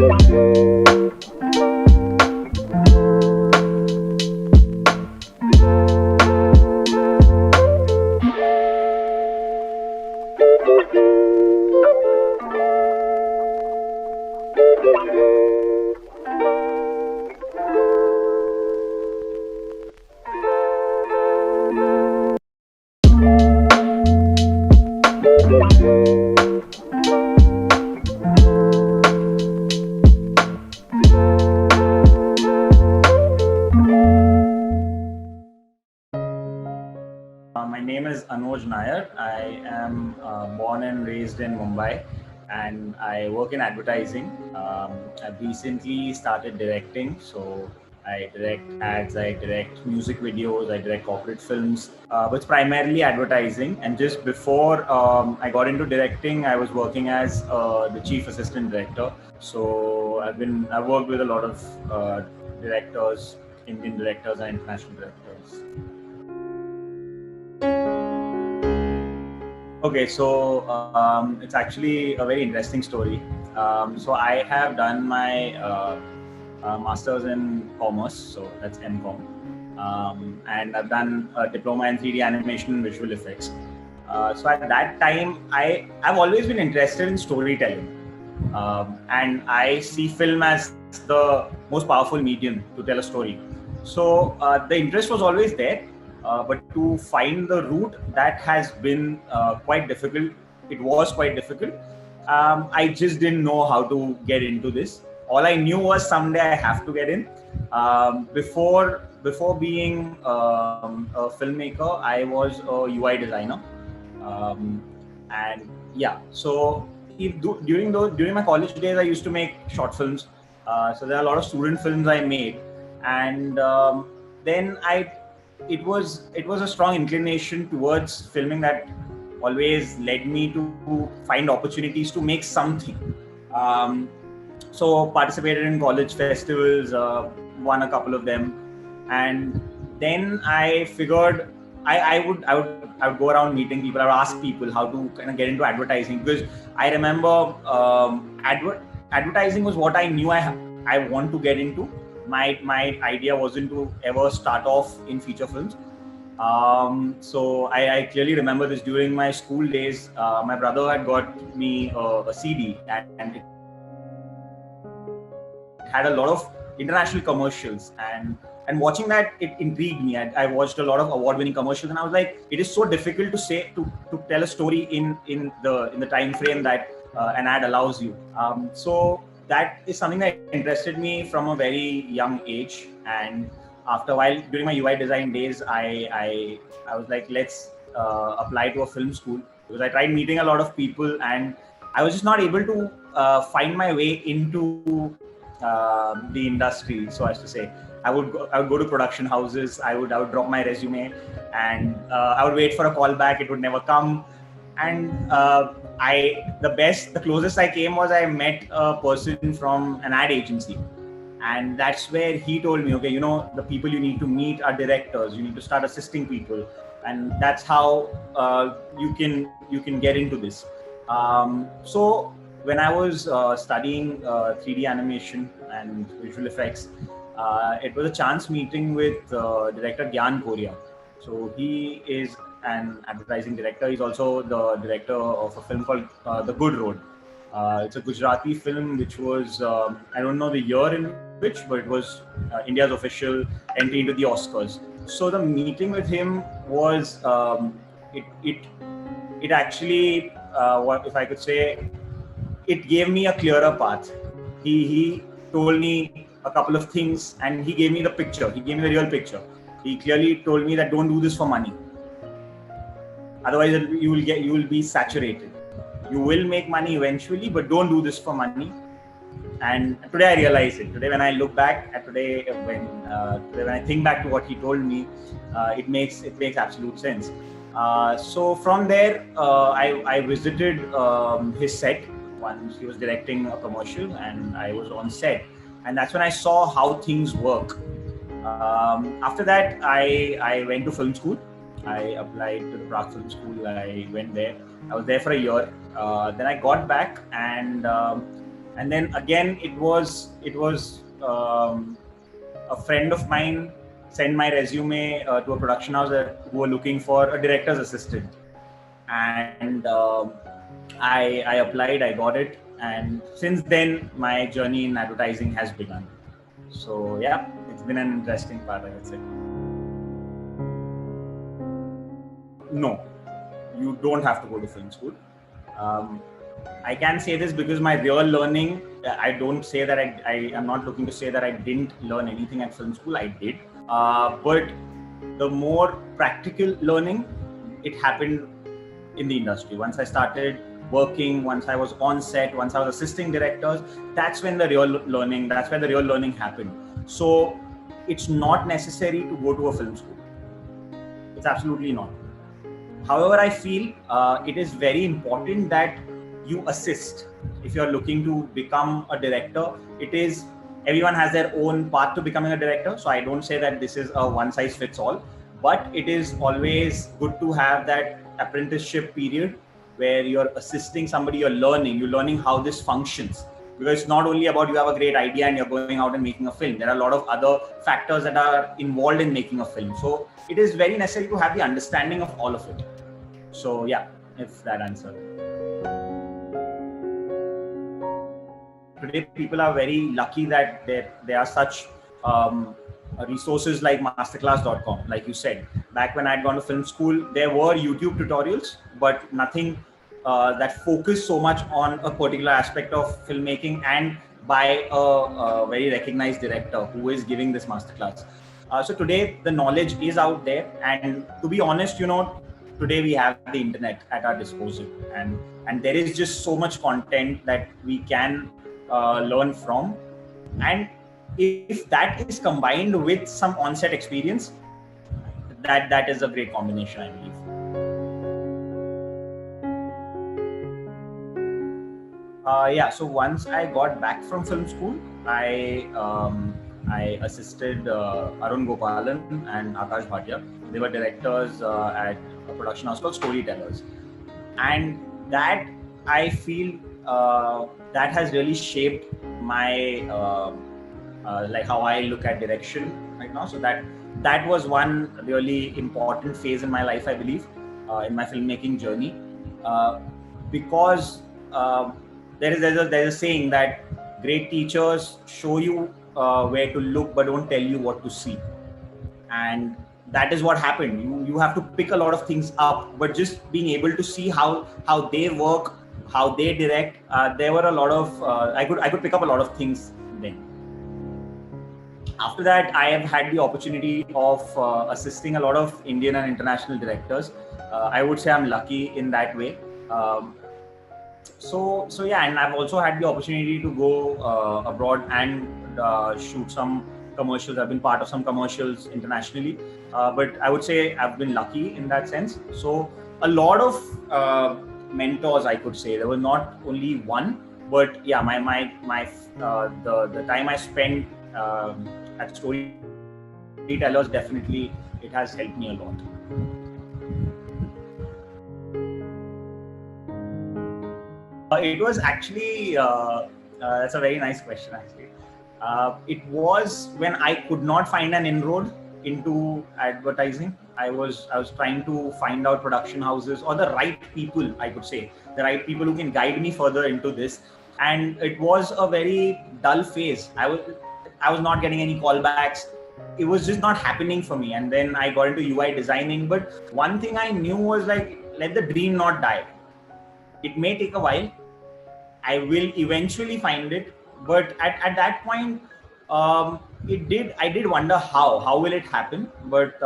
My name is Anoj Nair. I am born and raised in Mumbai, and I work in advertising. I've recently started directing, so I direct ads, I direct music videos, I direct corporate films, but it's primarily advertising. And just before I got into directing, I was working as the chief assistant director. So I've worked with a lot of directors, Indian directors and international directors. Okay, so it's actually a very interesting story. So I have done my master's in commerce, so that's MCom, and I've done a diploma in 3D animation and visual effects. So at that time, I've always been interested in storytelling, and I see film as the most powerful medium to tell a story. So the interest was always there, but to find the route, that has been quite difficult. It was quite difficult. I just didn't know how to get into this. All I knew was someday I have to get in. Before being a filmmaker, I was a UI designer, um, and yeah. So during my college days, I used to make short films. So there are a lot of student films I made, and then it was a strong inclination towards filming that always led me to find opportunities to make something. Um, so participated in college festivals, won a couple of them, and then I figured I would go around meeting people. I would ask people how to kind of get into advertising, because I remember advertising was what I knew I want to get into. My idea wasn't to ever start off in feature films. So I clearly remember this during my school days. My brother had got me a CD, and it had a lot of international commercials, and watching that, it intrigued me. I watched a lot of award-winning commercials, and I was like, it is so difficult to tell a story in the time frame that an ad allows you. So that is something that interested me from a very young age. And after a while, during my UI design days, I was like, let's apply to a film school, because I tried meeting a lot of people, and I was just not able to find my way into the industry, so as to say. I would go to production houses. I would drop my resume, and I would wait for a call back. It would never come. And the closest I came was I met a person from an ad agency, and that's where he told me, okay, the people you need to meet are directors. You need to start assisting people, and that's how you can get into this. So when I was studying 3D animation and visual effects, it was a chance meeting with director Gyan Korea. So he is an advertising director. He's also the director of a film called The Good Road. It's a Gujarati film which was, I don't know the year in which, but it was India's official entry into the Oscars. So the meeting with him was, it actually, what if I could say, it gave me a clearer path. He told me a couple of things, and he gave me the picture. He gave me the real picture. He clearly told me that don't do this for money. Otherwise, you will be saturated. You will make money eventually, but don't do this for money. And today I realize it. Today, when I look back at today, when I think back to what he told me, it makes absolute sense. So from there, I visited his set once. He was directing a commercial, and I was on set, and that's when I saw how things work. After that, I went to film school. I applied to the Prague Film School. I went there. I was there for a year. Then I got back, and And then again, it was a friend of mine sent my resume to a production house who were looking for a director's assistant, and I applied, I got it, and since then my journey in advertising has begun. So yeah, it's been an interesting part, I would say. No, you don't have to go to film school. I can say this because my real learning, I don't say that I am not looking to say that I didn't learn anything at film school. I did. But the more practical learning, it happened in the industry. Once I started working, once I was on set, once I was assisting directors, that's when the real learning, that's where the real learning happened. So it's not necessary to go to a film school. It's absolutely not. However, I feel it is very important that you assist. If you're looking to become a director, everyone has their own path to becoming a director. So I don't say that this is a one size fits all, but it is always good to have that apprenticeship period where you're assisting somebody, you're learning how this functions. Because it's not only about you have a great idea and you're going out and making a film. There are a lot of other factors that are involved in making a film. So it is very necessary to have the understanding of all of it. So yeah, if that answered. Today, people are very lucky that there are such resources like masterclass.com, like you said. Back when I had gone to film school, there were YouTube tutorials, but nothing that focused so much on a particular aspect of filmmaking and by a very recognized director who is giving this masterclass. So today, the knowledge is out there. And to be honest, today we have the internet at our disposal. And there is just so much content that we can learn from. And if that is combined with some on-set experience, that is a great combination, I believe. So once I got back from film school, I assisted Arun Gopalan and Akash Bhatia. They were directors at a production house called Storytellers, and that I feel that has really shaped my like how I look at direction right now. So that was one really important phase in my life, I believe, in my filmmaking journey, because there's a saying that great teachers show you where to look but don't tell you what to see, and that is what happened. You have to pick a lot of things up, but just being able to see how they work, how they direct, there were a lot of I could pick up a lot of things then. After that, I have had the opportunity of assisting a lot of Indian and international directors. I would say I'm lucky in that way. So yeah, and I've also had the opportunity to go abroad and shoot some commercials. I've been part of some commercials internationally, but I would say I've been lucky in that sense. So a lot of mentors, I could say. There was not only one, but yeah, the time I spent at Storytellers, definitely it has helped me a lot. It was actually that's a very nice question, actually. It was when I could not find an inroad into advertising. I was trying to find out production houses or the right people, I could say, the right people who can guide me further into this. And it was a very dull phase. I was not getting any callbacks. It was just not happening for me. And then I got into UI designing. But one thing I knew was like, let the dream not die. It may take a while. I will eventually find it. But at that point, I did wonder how will it happen. But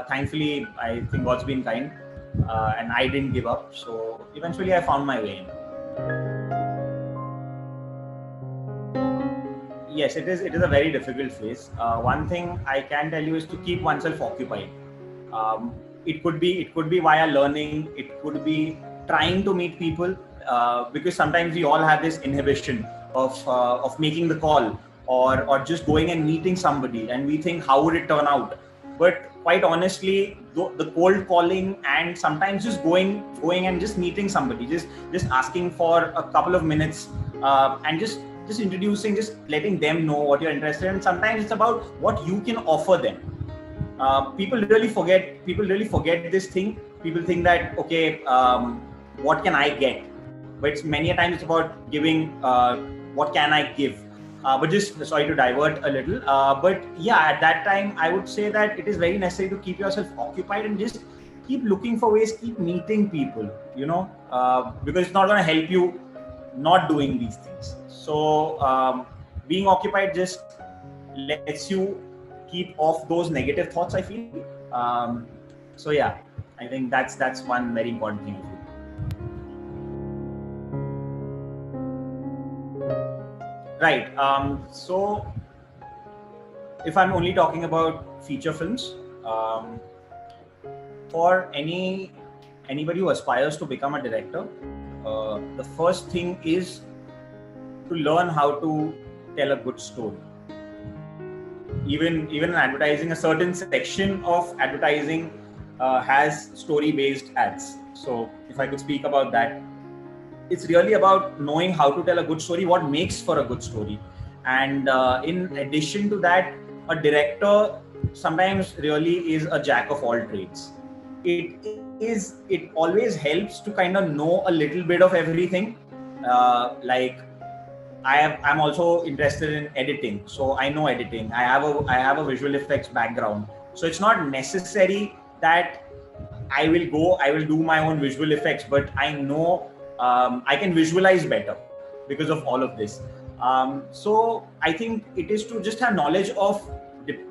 thankfully, I think God's been kind, and I didn't give up. So eventually I found my way in. Yes, it is a very difficult phase. One thing I can tell you is to keep oneself occupied. It could be via learning. It could be trying to meet people, because sometimes we all have this inhibition of making the call or just going and meeting somebody, and we think, how would it turn out? But quite honestly, the cold calling and sometimes just going and just meeting somebody, just asking for a couple of minutes and just introducing, just letting them know what you're interested in. Sometimes it's about what you can offer them. People really forget this thing. People think that, okay, what can I get? But many a times it's about giving, what can I give? But just sorry to divert a little. But yeah, at that time, I would say that it is very necessary to keep yourself occupied and just keep looking for ways, keep meeting people, because it's not going to help you not doing these things. So being occupied just lets you keep off those negative thoughts, I feel. So yeah, I think that's one very important thing I feel. Right. So if I'm only talking about feature films, for anybody who aspires to become a director, the first thing is to learn how to tell a good story. Even in advertising, a certain section of advertising has story-based ads. So if I could speak about that, it's really about knowing how to tell a good story, what makes for a good story. And in addition to that, a director sometimes really is a jack of all trades. It always helps to kind of know a little bit of everything. Like I'm also interested in editing, so I know editing. I have a visual effects background, so it's not necessary that I will do my own visual effects, but I know I can visualize better because of all of this. So I think it is to just have knowledge of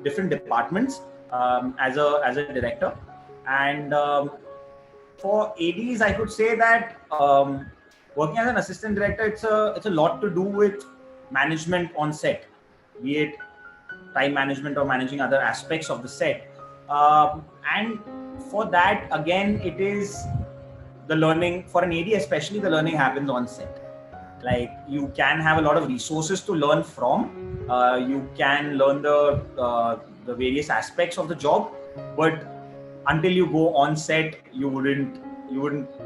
different departments as a director. And for ADs, I could say that working as an assistant director, it's a lot to do with management on set, be it time management or managing other aspects of the set. And for that, again, it is the learning. For an AD especially, the learning happens on set. Like, you can have a lot of resources to learn from. You can learn the various aspects of the job, but until you go on set, you wouldn't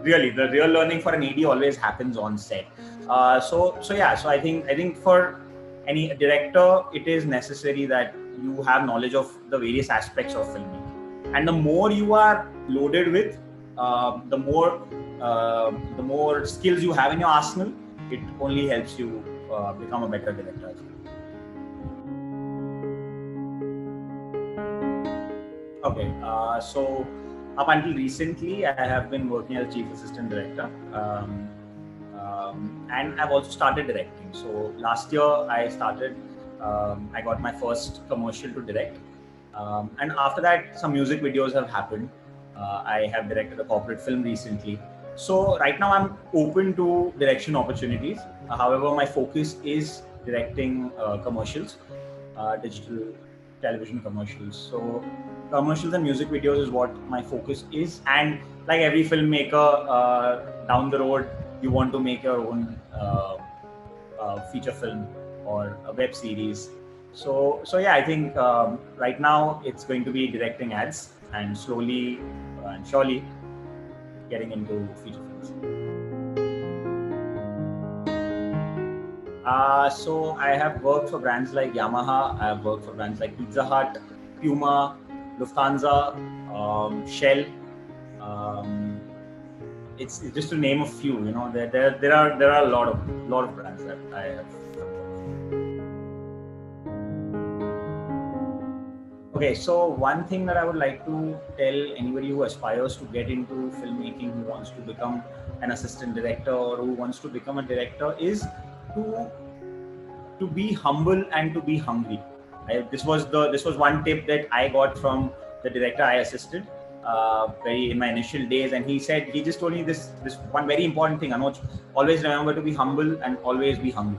really. The real learning for an AD always happens on set. So I think for any director, it is necessary that you have knowledge of the various aspects of filmmaking. And the more you are loaded with, the more skills you have in your arsenal, it only helps you become a better director. Okay, so up until recently, I have been working as chief assistant director, and I've also started directing. So last year I started, I got my first commercial to direct, and after that some music videos have happened. I have directed a corporate film recently. So right now I'm open to direction opportunities. However, my focus is directing commercials, digital television commercials. So commercials and music videos is what my focus is. And like every filmmaker, down the road, you want to make your own feature film or a web series. So yeah, I think right now it's going to be directing ads and slowly and surely getting into feature films. So I have worked for brands like Yamaha. I have worked for brands like Pizza Hut, Puma, Lufthansa, Shell. It's just to name a few. You know, there are a lot of brands that I have. Okay, so one thing that I would like to tell anybody who aspires to get into filmmaking, who wants to become an assistant director or who wants to become a director, is to be humble and to be hungry. This was one tip that I got from the director I assisted in my initial days, and he just told me this one very important thing: Anoj, always remember to be humble and always be hungry.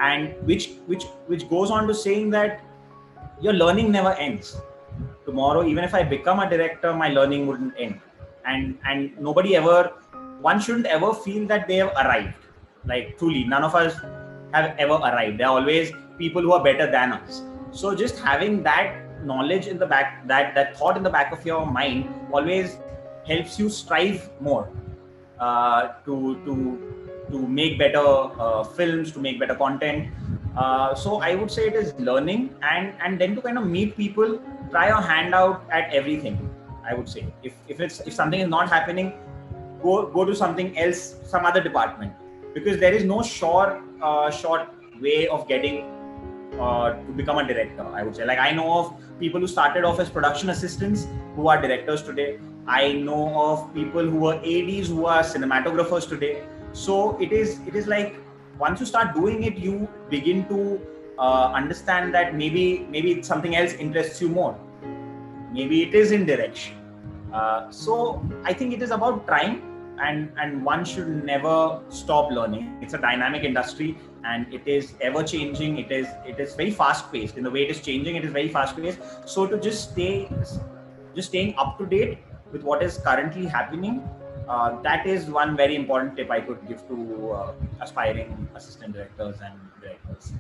And which goes on to saying that your learning never ends. Tomorrow, even if I become a director, my learning wouldn't end. And one shouldn't ever feel that they have arrived. Like, truly, none of us have ever arrived. There are always people who are better than us. So just having that knowledge in the back, that thought in the back of your mind always helps you strive more to make better films, to make better content. So I would say it is learning, and then to kind of meet people, try your hand out at everything. I would say if something is not happening, go to something else, some other department, because there is no short way of getting to become a director. I would say, like, I know of people who started off as production assistants who are directors today. I know of people who were ADs who are cinematographers today. So it is like, once you start doing it, you begin to understand that maybe something else interests you more. Maybe it is in direction. So I think it is about trying, and one should never stop learning. It's a dynamic industry, and it is ever changing. It is very fast paced. In the way it is changing, it is very fast paced. So to just staying up to date with what is currently happening, that is one very important tip I could give to aspiring assistant directors and directors.